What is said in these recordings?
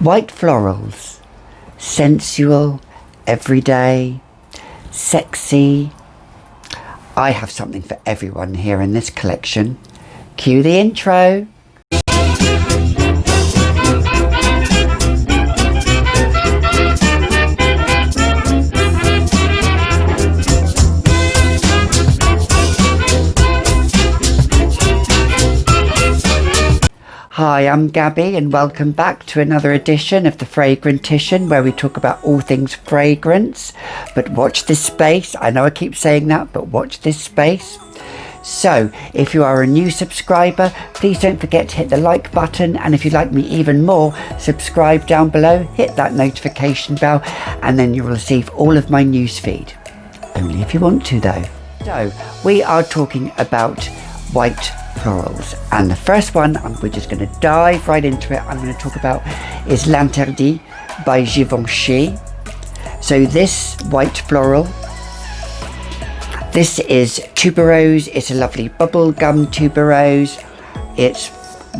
White florals, sensual, everyday, sexy. I have something for everyone here in this collection. Cue the intro. Hi, I'm Gabby and welcome back to another edition of the Fragrantician, where we talk about all things fragrance. But watch this space. I know I keep saying that, but watch this space. So if you are a new subscriber, please don't forget to hit the like button, and if you like me even more, subscribe down below, hit that notification bell, and then you'll receive all of my news feed. Only if you want to though. So we are talking about white florals, and the first one we're just going to dive right into it. I'm going to talk about is L'Interdit by Givenchy. So this white floral, this is tuberose. It's a lovely bubblegum tuberose. It's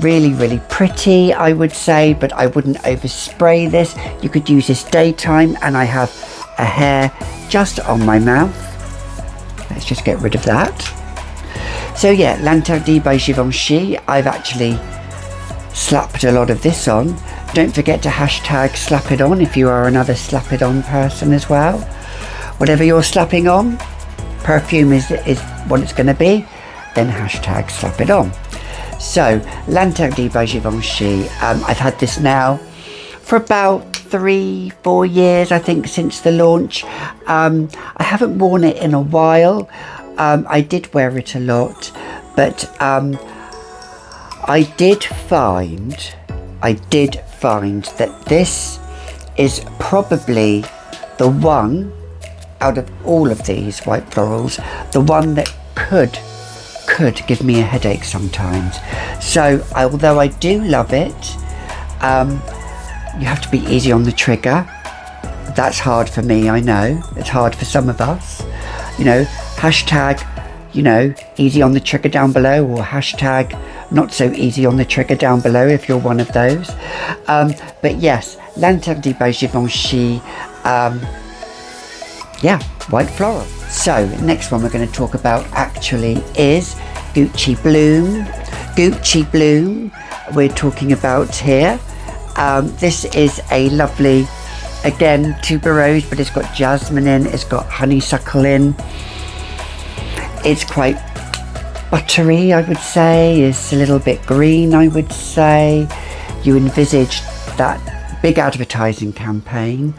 really pretty, I would say, but I wouldn't overspray this. You could use this daytime, and I have a hair just on my mouth. Let's just get rid of that. So yeah, L'Interdit by Givenchy. I've actually slapped a lot of this on. Don't forget to hashtag slap it on if you are another slap it on person as well. Whatever you're slapping on, perfume is what it's going to be, then hashtag slap it on. So L'Interdit by Givenchy, I've had this now for about 3-4 years, I think, since the launch. I haven't worn it in a while. I did wear it a lot, but I did find that this is probably the one out of all of these white florals, the one that could give me a headache sometimes. So although I do love it, you have to be easy on the trigger. That's hard for me, I know. It's hard for some of us. You know, hashtag, easy on the trigger down below, or hashtag not so easy on the trigger down below if you're one of those. But yes, L'Interdit by Givenchy, white floral. So next one we're going to talk about actually is Gucci Bloom. Gucci Bloom we're talking about here. This is a lovely, again, tuberose, but it's got jasmine in, it's got honeysuckle in. It's quite buttery, I would say. It's a little bit green, I would say. You envisaged that big advertising campaign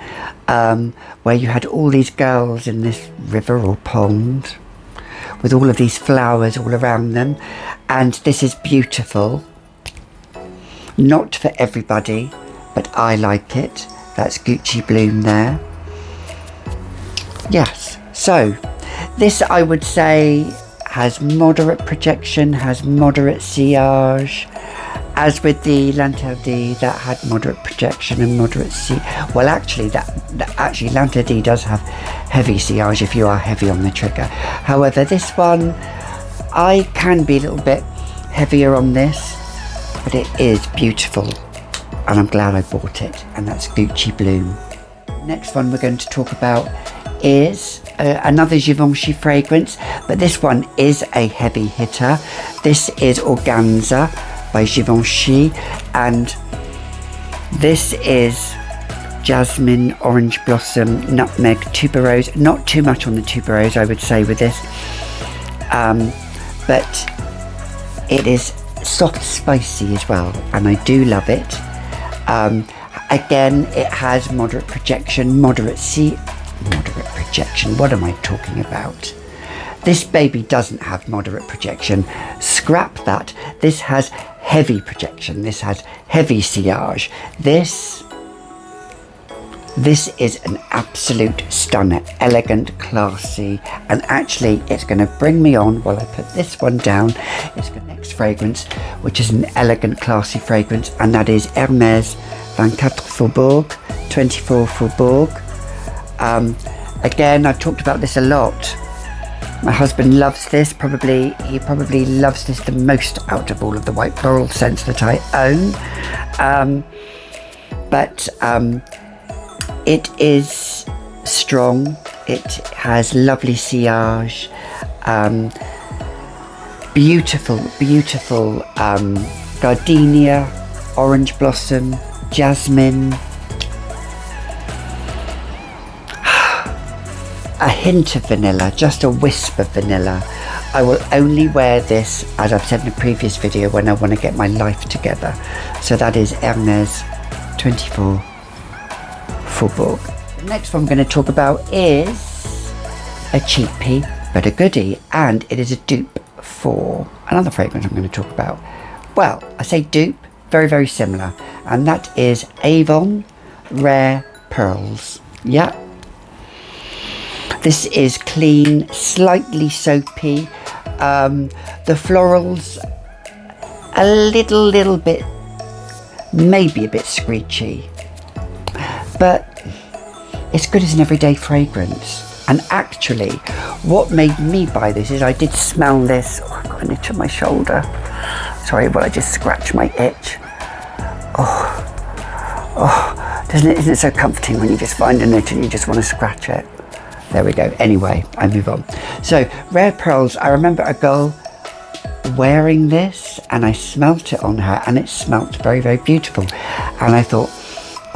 where you had all these girls in this river or pond with all of these flowers all around them, and this is beautiful. Not for everybody, but I like it. That's Gucci Bloom there. Yes, so this, I would say, has moderate projection, has moderate sillage. As with the L'Interdit, that had moderate projection and moderate sillage. Well, actually, L'Interdit does have heavy sillage if you are heavy on the trigger. However, this one, I can be a little bit heavier on this, but it is beautiful, and I'm glad I bought it. And that's Gucci Bloom. Next one we're going to talk about is another Givenchy fragrance, but this one is a heavy hitter. This is Organza by Givenchy, and this is jasmine, orangeblossom, nutmeg, tuberose. Not too much on the tuberose, I would say, with this, but it is soft, spicy as well, and I do love it. Again, it has moderate projection, moderate projection. What am I talking about? This baby doesn't have moderate projection. Scrap that. This has heavy projection. This has heavy sillage. This is an absolute stunner. Elegant, classy, and actually it's going to bring me on while I put this one down. It's the next fragrance, which is an elegant, classy fragrance, and that is Ernest 24 Faubourg, 24 Faubourg. Again, I've talked about this a lot. My husband loves this. He probably loves this the most out of all of the white floral scents that I own. but it is strong. It has lovely sillage, beautiful gardenia, Orangeblossom, jasmine, a hint of vanilla, just a wisp of vanilla. I will only wear this, as I've said in a previous video, when I want to get my life together. So that is Ernest 24 Faubourg. The next one I'm going to talk about is a cheapie but a goodie, and it is a dupe for another fragrance I'm going to talk about. Well, I say dupe, very similar, and that is Avon Rare Pearls. Yeah. This is clean, slightly soapy. The florals a little bit, maybe a bit screechy, but it's good as an everyday fragrance. And actually, what made me buy this is I did smell this. Oh, I've got an itch on my shoulder. Sorry, but I just scratched my itch. Isn't it so comforting when you just find an itch and you just want to scratch it? There we go. Anyway, I move on. So, Rare Pearls, I remember a girl wearing this and I smelt it on her and it smelt very beautiful. And I thought,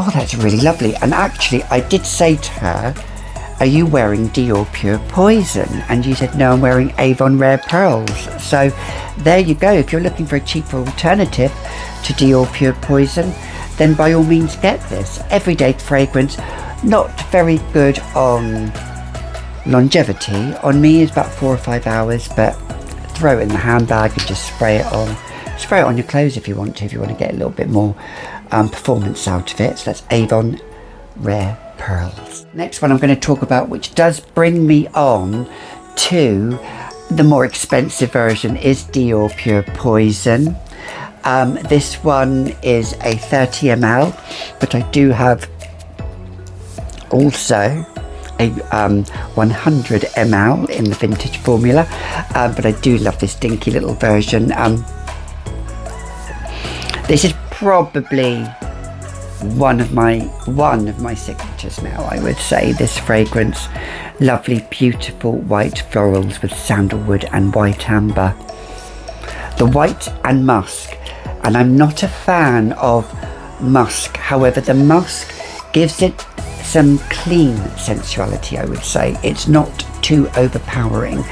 oh, that's really lovely. And actually, I did say to her, are you wearing Dior Pure Poison? And you said, no, I'm wearing Avon Rare Pearls. So there you go. If you're looking for a cheaper alternative to Dior Pure Poison, then by all means get this. Everyday fragrance, not very good on longevity. On me is about 4 or 5 hours, but throw it in the handbag and just spray it on. Spray it on your clothes if you want to get a little bit more performance out of it. So that's Avon Rare Pearls. Next one I'm going to talk about, which does bring me on to the more expensive version, is Dior Pure Poison. This one is a 30 ml, but I do have also a 100 ml in the vintage formula, but I do love this dinky little version. This is probably one of my signatures now, I would say. This fragrance, lovely beautiful white florals with sandalwood and white amber, the white and musk. And I'm not a fan of musk, however the musk gives it some clean sensuality, I would say. It's not too overpowering,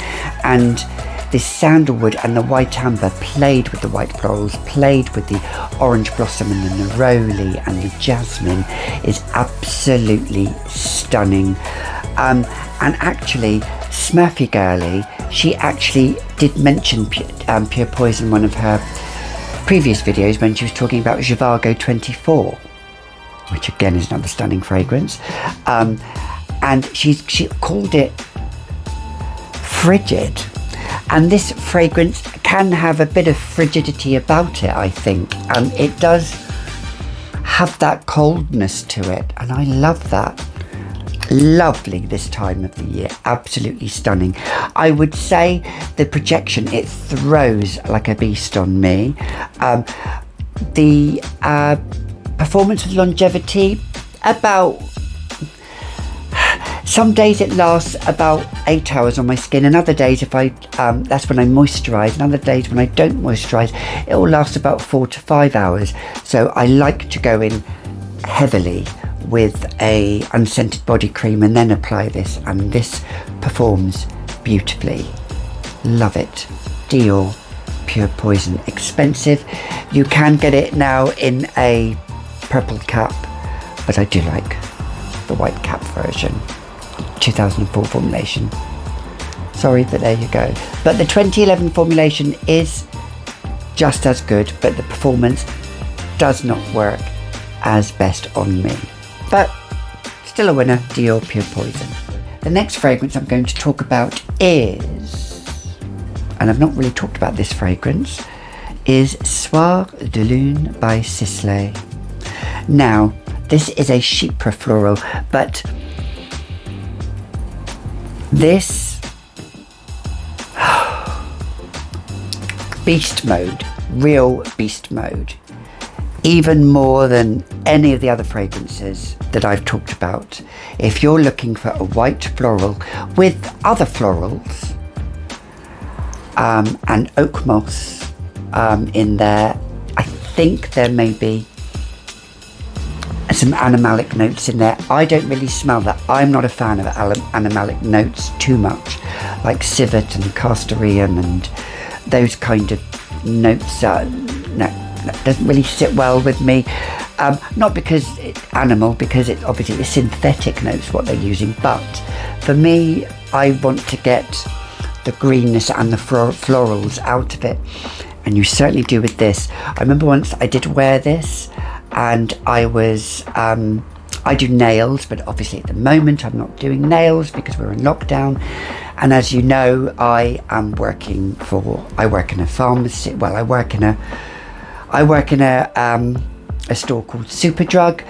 and this sandalwood and the white amber played with the white florals, played with the Orangeblossom and the neroli and the jasmine, is absolutely stunning. And actually, Smurfy Girlie, she actually did mention Pure Poison in one of her previous videos when she was talking about Givenchy 24, which again is another stunning fragrance, and she called it frigid. And this fragrance can have a bit of frigidity about it, I think. It does have that coldness to it, and I love that. Lovely this time of the year, absolutely stunning. I would say the projection, it throws like a beast on me. The performance with longevity, about, some days it lasts about 8 hours on my skin, and other days, if I that's when I moisturize, and other days when I don't moisturize, it will last about 4 to 5 hours. So I like to go in heavily with a unscented body cream and then apply this, and this performs beautifully. Love it. Dior Pure Poison. Expensive. You can get it now in a purple cap, but I do like the white cap version. 2004 formulation. Sorry, but there you go. But the 2011 formulation is just as good, but the performance does not work as best on me. But still a winner, Dior Pure Poison. The next fragrance I'm going to talk about is, and I've not really talked about this fragrance, is Soir de Lune by Sisley. Now, this is a chypre floral, but this beast mode, real beast mode. even more than any of the other fragrances that I've talked about. If you're looking for a white floral with other florals and oak moss in there, I think there may be some animalic notes in there. I don't really smell that. I'm not a fan of animalic notes too much, like civet and castoreum and those kind of notes. No, that doesn't really sit well with me. Not because it's animal, because it's obviously the synthetic notes what they're using, but for me, I want to get the greenness and the florals out of it, and you certainly do with this. I remember once I did wear this, and I do nails, but obviously at the moment I'm not doing nails because we're in lockdown. And as you know, I work in a pharmacy. Well, I work in a store called Superdrug.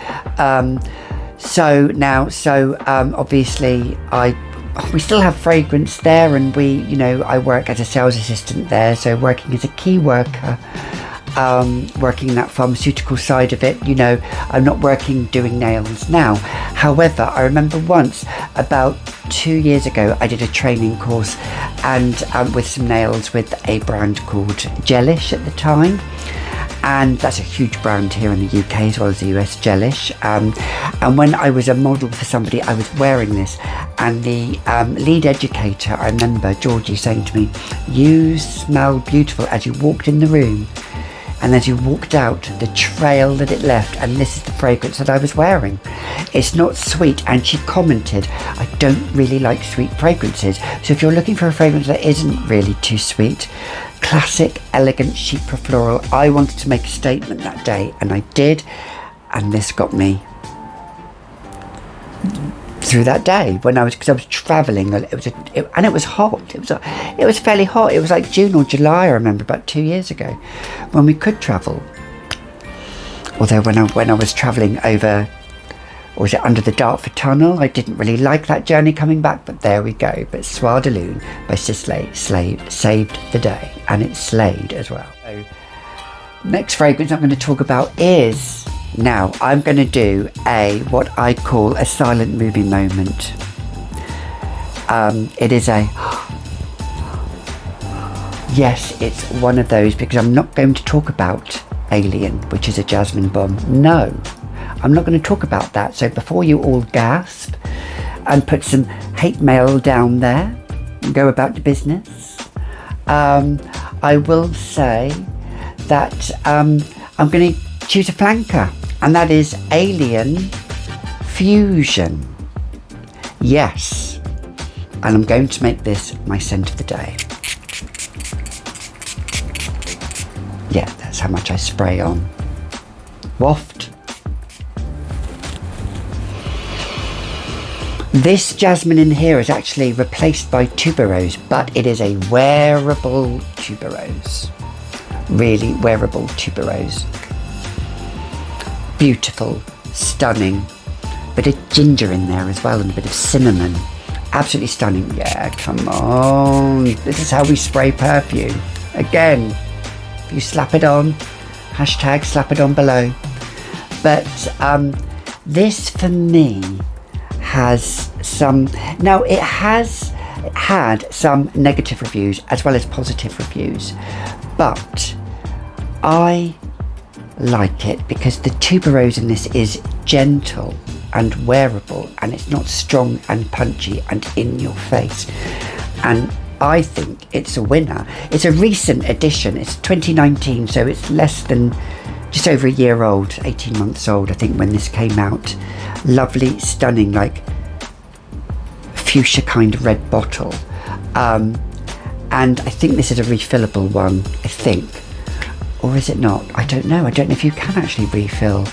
Obviously we still have fragrance there, and I work as a sales assistant there, so working as a key worker. Working in that pharmaceutical side of it, I'm not doing nails now. However, I remember once, about 2 years ago, I did a training course and with some nails with a brand called Gelish at the time. And that's a huge brand here in the UK as well as the US, Gelish. And when I was a model for somebody, I was wearing this. And the lead educator, I remember Georgie saying to me, "You smell beautiful," as you walked in the room. And as you walked out, the trail that it left, and this is the fragrance that I was wearing. It's not sweet, and she commented, "I don't really like sweet fragrances." So if you're looking for a fragrance that isn't really too sweet, classic, elegant, chypre floral. I wanted to make a statement that day, and I did, and this got me through that day because I was travelling. And it was hot. It was fairly hot. It was like June or July, I remember, about 2 years ago, when we could travel. Although when I was travelling over, or was it under the Dartford Tunnel, I didn't really like that journey coming back, but there we go. But Soir de Lune by Sisley saved the day, and it slayed as well. So, next fragrance I'm going to talk about is, now I'm going to do what I call a silent movie moment. It is yes, it's one of those, because I'm not going to talk about Alien, which is a jasmine bomb. No, I'm not going to talk about that. So before you all gasp and put some hate mail down there and go about the business, I will say that I'm going to choose a flanker, and that is Alien Fusion. Yes, and I'm going to make this my scent of the day. Yeah, that's how much I spray on. Waft. This jasmine in here is actually replaced by tuberose, but it is a wearable tuberose. Really wearable tuberose. Beautiful, stunning. Bit of ginger in there as well, and a bit of cinnamon. Absolutely stunning. Yeah, come on. This is how we spray perfume. Again, if you slap it on, hashtag slap it on below. But this for me has some, now it has had some negative reviews as well as positive reviews, but I like it because the tuberose in this is gentle and wearable, and it's not strong and punchy and in your face, and I think it's a winner. It's a recent edition. It's 2019, so it's less than just over a year old, 18 months old I think when this came out. Lovely, stunning, like fuchsia kind of red bottle, and I think this is a refillable one, I think. Or is it not? I don't know. I don't know if you can actually refill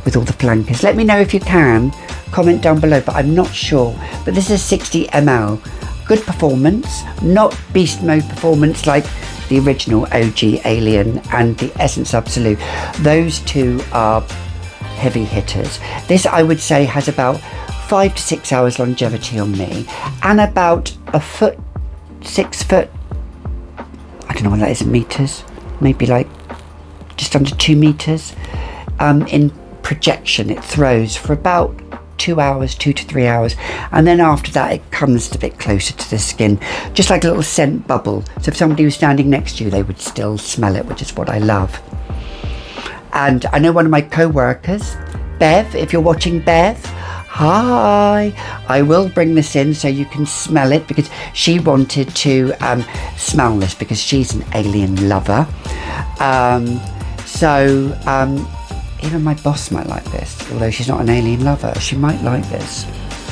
with all the flankers. Let me know if you can. Comment down below, but I'm not sure. But this is 60 ml. Good performance, not beast mode performance like the original OG Alien and the Essence Absolute. Those two are heavy hitters. This, I would say, has about 5 to 6 hours longevity on me, and about 6 foot, I don't know what that is in meters, maybe like just under 2 meters. in projection. It throws for about 2 hours, 2 to 3 hours, and then after that it comes a bit closer to the skin, just like a little scent bubble. So if somebody was standing next to you, they would still smell it, which is what I love. And I know one of my co-workers, Bev, if you're watching, Bev, hi, I will bring this in so you can smell it, because she wanted to smell this because she's an alien lover. Even my boss might like this, although she's not an alien lover. She might like this.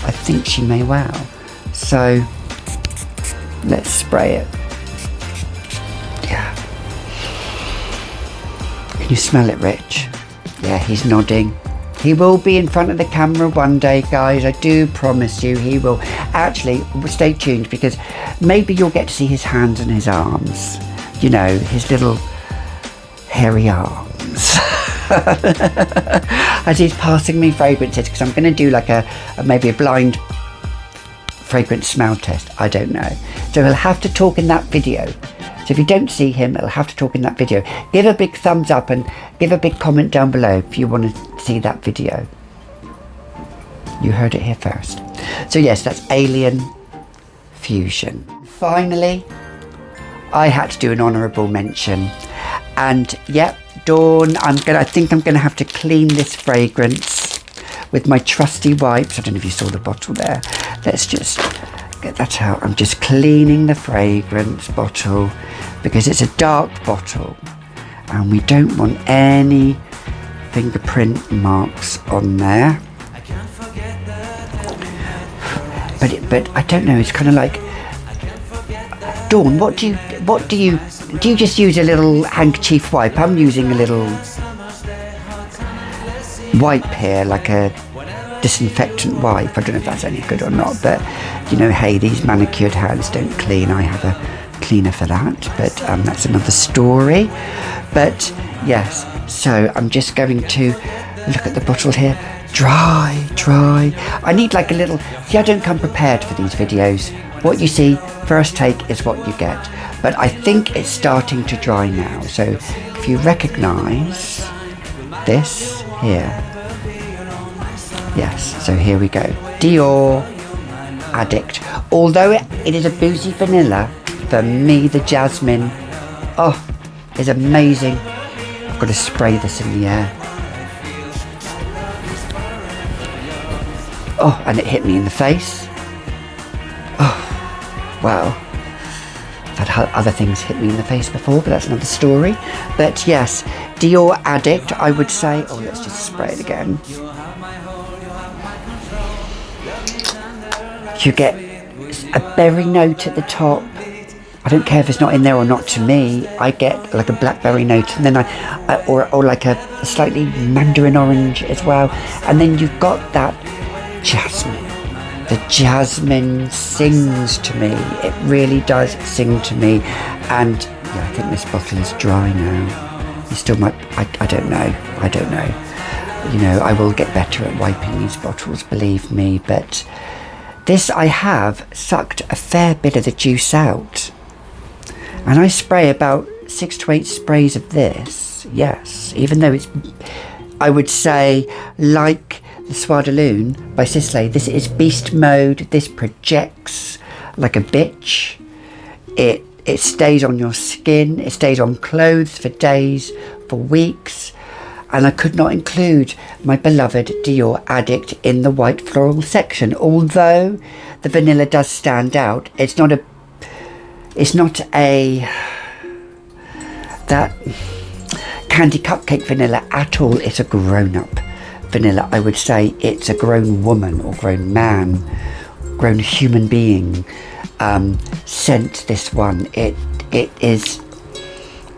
I think she may well. So let's spray it. Yeah. Can you smell it, Rich? Yeah, he's nodding. He will be in front of the camera one day, guys. I do promise you he will. Actually, stay tuned, because maybe you'll get to see his hands and his arms. You know, his little hairy arms. As he's passing me fragrances, because I'm going to do like maybe a blind fragrance smell test. I don't know. So he'll have to talk in that video. So if you don't see him, he'll have to talk in that video. Give a big thumbs up and give a big comment down below if you want to see that video. You heard it here first. So yes, that's Alien Fusion. Finally, I had to do an honourable mention. And yep, Dawn, I think I'm gonna have to clean this fragrance with my trusty wipes. I don't know if you saw the bottle there. Let's just get that out. I'm just cleaning the fragrance bottle because it's a dark bottle and we don't want any fingerprint marks on there. But I don't know, it's kind of like, Dawn, do you just use a little handkerchief wipe? I'm using a little wipe here, like a disinfectant wipe. I don't know if that's any good or not, but you know, hey, these manicured hands don't clean. I have a cleaner for that, but that's another story. But yes, so I'm just going to look at the bottle here. Dry. I need like a little, see, I don't come prepared for these videos. What you see, first take is what you get. But I think it's starting to dry now. So if you recognise this here. Yes, so here we go. Dior Addict. Although it is a boozy vanilla, for me the Jasmine, is amazing. I've got to spray this in the air. And it hit me in the face. Wow. I've had other things hit me in the face before, but that's another story. But yes, Dior Addict, I would say. Let's just spray it again. You get a berry note at the top. I don't care if it's not in there or not. To me, I get like a blackberry note, and then or like a slightly mandarin orange as well. And then you've got that jasmine. The jasmine sings to me. It really does sing to me. And yeah, I think this bottle is dry now. You still might, I don't know. You know, I will get better at wiping these bottles, believe me. But this, I have sucked a fair bit of the juice out. And I spray about 6 to 8 sprays of this. Yes, even though it's, I would say, like the Soir de Lune by Sisley, this is beast mode. This projects like a bitch. It stays on your skin. It stays on clothes for days, for weeks. And I could not include my beloved Dior Addict in the white floral section. Although the vanilla does stand out, it's not that candy cupcake vanilla at all. It's a grown-up vanilla. I would say it's a grown woman or grown man, grown human being scent. This one, it is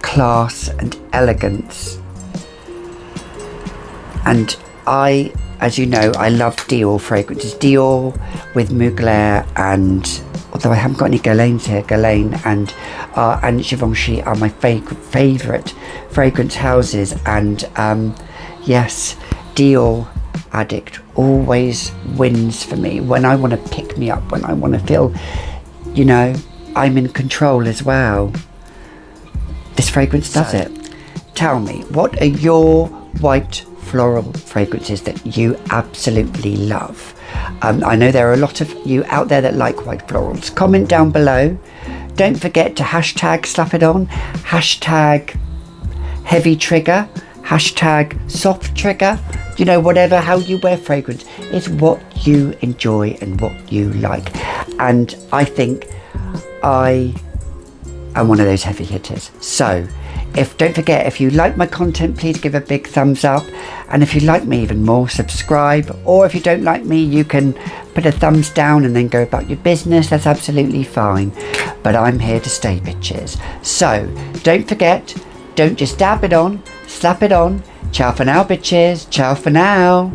class and elegance. And I, as you know, I love Dior fragrances. Dior with Mugler, and although I haven't got any Guerlain's here, Guerlain and Givenchy are my favourite fragrance houses. And yes, Dior Addict always wins for me when I want to pick me up, when I want to feel, you know, I'm in control as well. This fragrance does it. Tell me, what are your white floral fragrances that you absolutely love. I know there are a lot of you out there that like white florals. Comment down below. Don't forget to hashtag slap it on, hashtag heavy trigger, hashtag soft trigger. You know, whatever, how you wear fragrance is what you enjoy and what you like. And I think I am one of those heavy hitters. So don't forget, if you like my content, please give a big thumbs up. And if you like me even more, subscribe. Or if you don't like me, you can put a thumbs down and then go about your business. That's absolutely fine. But I'm here to stay, bitches. So don't forget, don't just dab it on, slap it on. Ciao for now, bitches. Ciao for now.